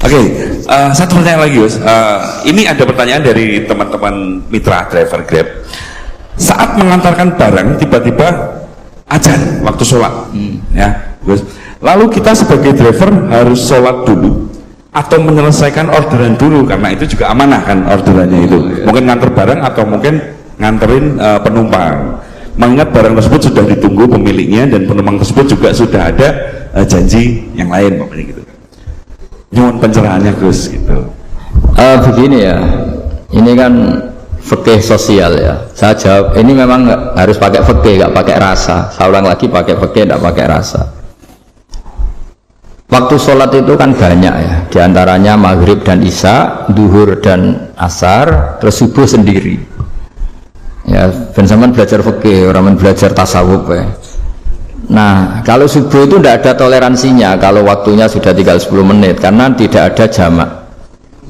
Oke, satu pertanyaan lagi, Gus. Ini ada pertanyaan dari teman-teman mitra driver Grab. Saat mengantarkan barang, tiba-tiba azan waktu sholat, ya, Gus. Lalu kita sebagai driver harus sholat dulu atau menyelesaikan orderan dulu, karena itu juga amanah kan orderannya itu. Mungkin nganter barang atau mungkin nganterin penumpang. Mengingat barang tersebut sudah ditunggu pemiliknya dan penumpang tersebut juga sudah ada janji yang lain, pokoknya gitu. Nyuwun pencerahannya, Gus, gitu. Begini ya, ini kan fikih sosial ya. Saya jawab, ini memang harus pakai fikih, nggak pakai rasa. Saya ulang lagi, pakai fikih, nggak pakai rasa. Waktu sholat itu kan banyak ya, diantaranya maghrib dan isya, duhur dan asar, terus subuh sendiri. Ya, ben-sampean belajar fikih, orang belajar tasawuf ya. Nah, kalau subuh itu tidak ada toleransinya kalau waktunya sudah tinggal 10 menit karena tidak ada jamak.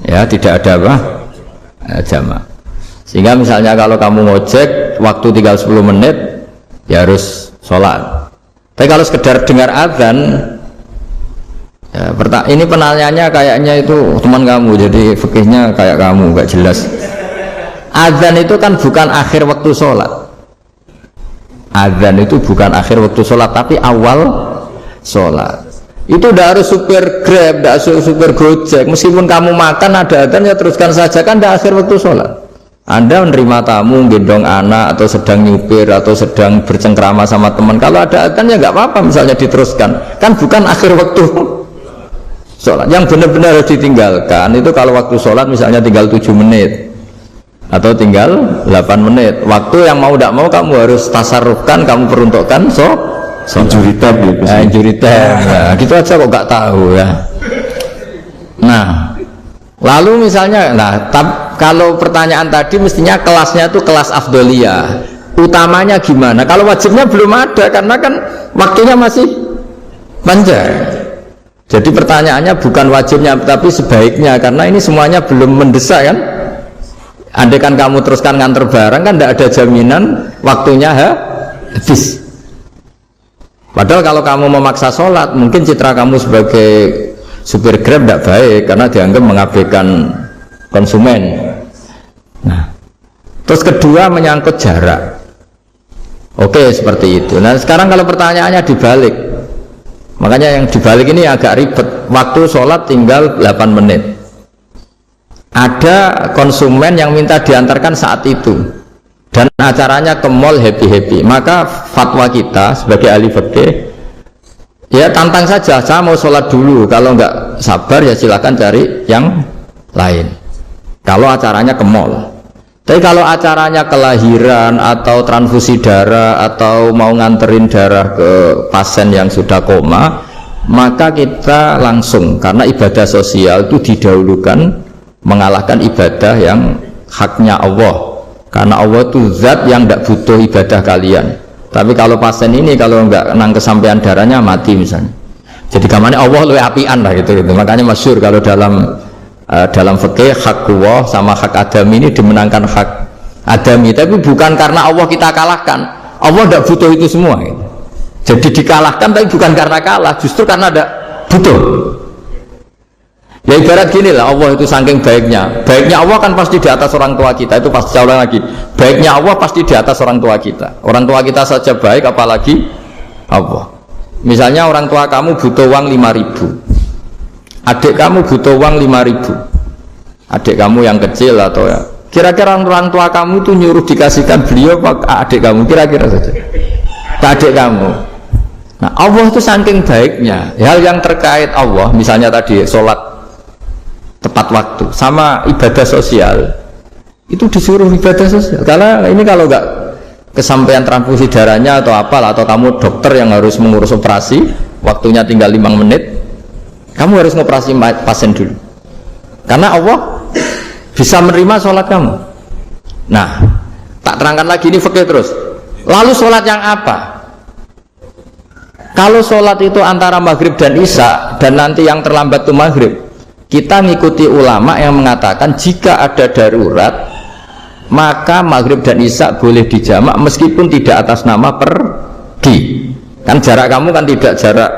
Ya, tidak ada apa? Jamak. Sehingga misalnya kalau kamu ngojek waktu tinggal 10 menit ya harus sholat. Tapi kalau sekedar dengar azan ya, ini penanyanya kayaknya itu teman kamu, jadi fikihnya kayak kamu, gak jelas. Azan itu kan bukan akhir waktu sholat. Azan itu bukan akhir waktu sholat, tapi awal sholat. Itu tidak harus supir Grab, tidak harus supir Gojek. Meskipun kamu makan ada azan ya teruskan saja, kan tidak akhir waktu sholat. Anda menerima tamu, gendong anak, atau sedang nyupir, atau sedang bercengkrama sama teman. Kalau ada azan ya nggak apa-apa, misalnya diteruskan. Kan bukan akhir waktu sholat. Yang benar-benar harus ditinggalkan itu kalau waktu sholat misalnya tinggal 7 menit. Atau tinggal 8 menit. Waktu yang mau tidak mau kamu harus tasarrufkan, kamu peruntukkan injury time ya, injury time. Nah, gitu aja kok nggak tahu ya. Nah, lalu misalnya, kalau pertanyaan tadi mestinya kelasnya itu kelas afdoliyah. Utamanya gimana? Kalau wajibnya belum ada karena kan waktunya masih panjang. Jadi pertanyaannya bukan wajibnya tapi sebaiknya, karena ini semuanya belum mendesak kan. Andai kan kamu teruskan nganter barang kan tidak ada jaminan waktunya habis. Padahal kalau kamu memaksa sholat, mungkin citra kamu sebagai supir Grab tidak baik karena dianggap mengabaikan konsumen. Nah, terus kedua menyangkut jarak. Oke, seperti itu. Nah, sekarang kalau pertanyaannya dibalik, makanya yang dibalik ini agak ribet. Waktu sholat tinggal 8 menit. Ada konsumen yang minta diantarkan saat itu dan acaranya ke mall happy-happy, maka fatwa kita sebagai ahli fikih ya tantang saja, saya mau sholat dulu, kalau nggak sabar ya silakan cari yang lain kalau acaranya ke mall. Tapi kalau acaranya kelahiran atau transfusi darah atau mau nganterin darah ke pasien yang sudah koma, maka kita langsung, karena ibadah sosial itu didahulukan mengalahkan ibadah yang haknya Allah, karena Allah itu zat yang tidak butuh ibadah kalian. Tapi kalau pasien ini kalau nggak nang kesampaian darahnya mati misalnya, jadi kamarnya Allah lebih apian lah gitu. Makanya masyhur kalau dalam fikih hak Allah sama hak Adam ini dimenangkan hak Adami, tapi bukan karena Allah kita kalahkan. Allah tidak butuh itu semua gitu. Jadi dikalahkan tapi bukan karena kalah, justru karena tidak butuh. Ya ibarat gini lah, Allah itu saking baiknya Allah kan pasti di atas orang tua kita, itu pasti ulang lagi, baiknya Allah pasti di atas orang tua kita saja baik, apalagi Allah. Misalnya orang tua kamu butuh uang 5.000, adik kamu butuh uang 5.000, adik kamu yang kecil atau ya, kira-kira orang tua kamu itu nyuruh dikasihkan beliau apa adik kamu, kira-kira saja ke adik kamu. Nah, Allah itu saking baiknya, hal yang terkait Allah, misalnya tadi sholat tepat waktu sama ibadah sosial itu disuruh ibadah sosial, karena ini kalau nggak kesampaian transfusi darahnya atau apalah, atau kamu dokter yang harus mengurus operasi waktunya tinggal 5 menit, kamu harus ngoperasi pasien dulu karena Allah bisa menerima sholat kamu. Nah, tak terangkan lagi ini fikih terus. Lalu sholat yang apa? Kalau sholat itu antara maghrib dan isya dan nanti yang terlambat itu maghrib, kita mengikuti ulama yang mengatakan jika ada darurat maka maghrib dan isya boleh dijamak meskipun tidak atas nama pergi. Kan jarak kamu kan tidak jarak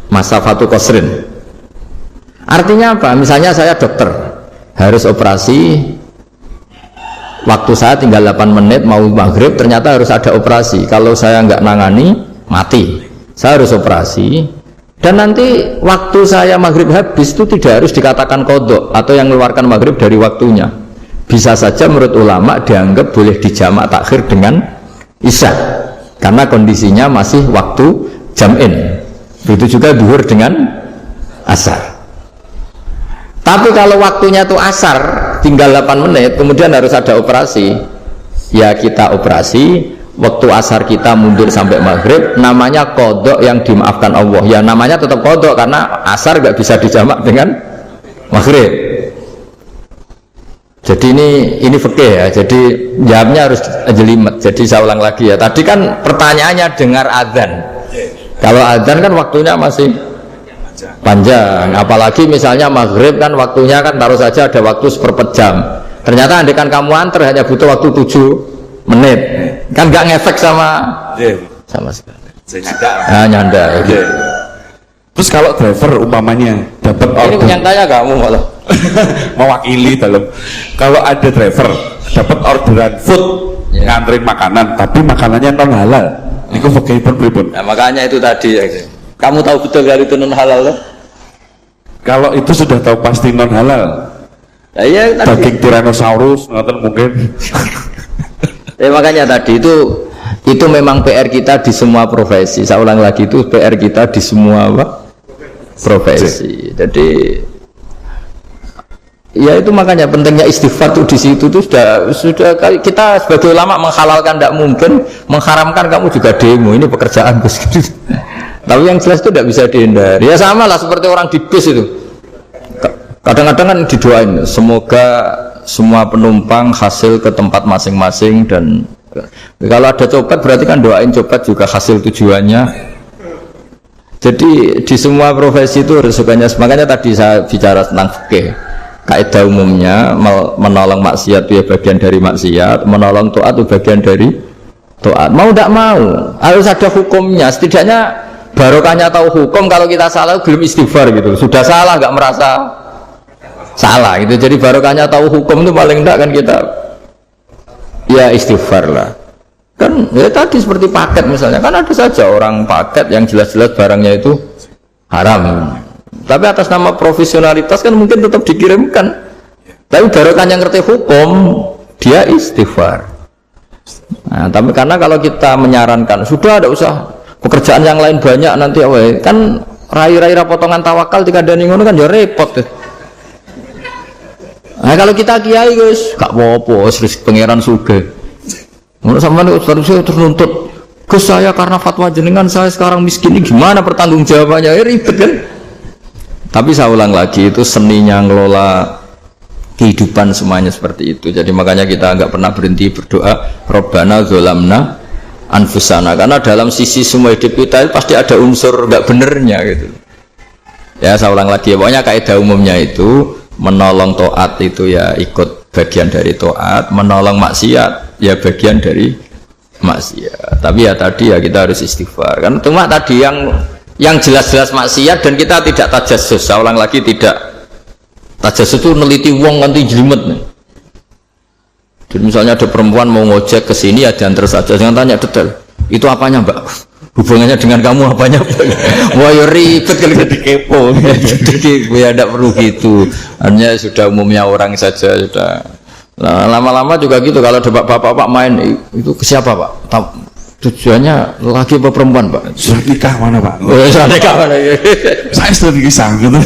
masafatu qasrin. Artinya apa? Misalnya saya dokter, harus operasi, waktu saya tinggal 8 menit mau maghrib, ternyata harus ada operasi. Kalau saya nggak nangani, mati. Saya harus operasi, dan nanti waktu saya maghrib habis itu tidak harus dikatakan qadha atau yang mengeluarkan maghrib dari waktunya. Bisa saja menurut ulama dianggap boleh dijamak takhir dengan isya, karena kondisinya masih waktu jam'in. Begitu juga duhur dengan asar. Tapi kalau waktunya itu asar, tinggal 8 menit, kemudian harus ada operasi, ya kita operasi, waktu asar kita mundur sampai maghrib, namanya qadha yang dimaafkan Allah. Ya namanya tetap qadha, karena asar nggak bisa dijamak dengan maghrib. Jadi ini fikih ya, jadi jawabnya harus jelimet. Jadi saya ulang lagi ya, tadi kan pertanyaannya dengar adzan. Kalau adzan kan waktunya masih panjang, apalagi misalnya maghrib kan waktunya kan taruh saja ada waktu seperempat jam, ternyata andekan kamu antar hanya butuh waktu 7 menit, kan nggak ngefek sama sekali. Nyanda gitu. Terus kalau driver umpamanya dapat order, ini nyantanya kamu malah mewakili dalam, kalau ada driver dapat orderan food, nganterin makanan tapi makanannya non halal, itu bagaimana pripun? Nah, makanya itu tadi ya. Kamu tahu betul dari itu non halal loh? Kalau itu sudah tahu pasti non halal. Ya, iya, daging Tyrannosaurus mungkin. Makanya tadi itu memang PR kita di semua profesi. Saya ulang lagi, itu PR kita di semua profesi. Jadi ya itu makanya pentingnya istighfar tuh di situ tuh sudah kita sebagai ulama menghalalkan tidak mungkin, mengharamkan kamu juga demo, ini pekerjaan Gus. Tapi yang jelas itu tidak bisa dihindari. Ya sama lah seperti orang di bis itu. Kadang-kadang kan didoain, semoga semua penumpang hasil ke tempat masing-masing, dan kalau ada copet berarti kan doain copet juga hasil tujuannya. Jadi di semua profesi itu resikonya. Makanya tadi saya bicara tentang fikih. Kaidah umumnya menolong maksiat itu ya bagian dari maksiat, menolong taat itu bagian dari taat. Mau tidak mau harus ada hukumnya. Setidaknya barokahnya tahu hukum, kalau kita salah belum istighfar gitu, sudah salah nggak merasa salah gitu. Jadi barokahnya tahu hukum itu paling enggak kan kita ya istighfar lah. Kan ya tadi seperti paket misalnya, kan ada saja orang paket yang jelas-jelas barangnya itu haram, tapi atas nama profesionalitas kan mungkin tetap dikirimkan. Tapi barokahnya ngerti hukum, dia istighfar. Nah, tapi karena kalau kita menyarankan sudah ada usah pekerjaan yang lain banyak nanti kan rai-rai potongan tawakal jika ada ngono kan ya repot. Nah kalau kita kiai guys gak apa-apa, terus pangeran sugih ngono sampean harusnya terus nuntut Gus, saya karena fatwa jenengan saya sekarang miskin, ini gimana pertanggungjawabannya? Ya ribet kan. Tapi saya ulang lagi, itu seninya ngelola kehidupan semuanya seperti itu. Jadi makanya kita nggak pernah berhenti berdoa Rabbana dzolamna anfusana, karena dalam sisi semua hidup kita itu pasti ada unsur nggak benernya gitu. Ya saya ulang lagi, pokoknya kaidah umumnya itu menolong taat itu ya ikut bagian dari taat, menolong maksiat ya bagian dari maksiat. Tapi ya tadi ya kita harus istighfar kan. Cuma tadi yang jelas-jelas maksiat dan kita tidak tajassus. Saya ulang lagi, tidak tajassus itu neliti wong nanti jelimet nih. Jadi misalnya ada perempuan mau ngojek ke sini ya diantar saja, jangan tanya detail. Itu apanya mbak? Hubungannya dengan kamu apanya? Wah ya ribet kalau jadi kepo. Jadi ya tidak perlu gitu. Hanya sudah umumnya orang saja sudah. Nah, lama-lama juga gitu. Kalau ada bapak-bapak main itu ke siapa pak? Tujuannya laki apa perempuan pak? Sudah nikah mana pak? Sudah nikah mana? Saya sudah nikah gitu.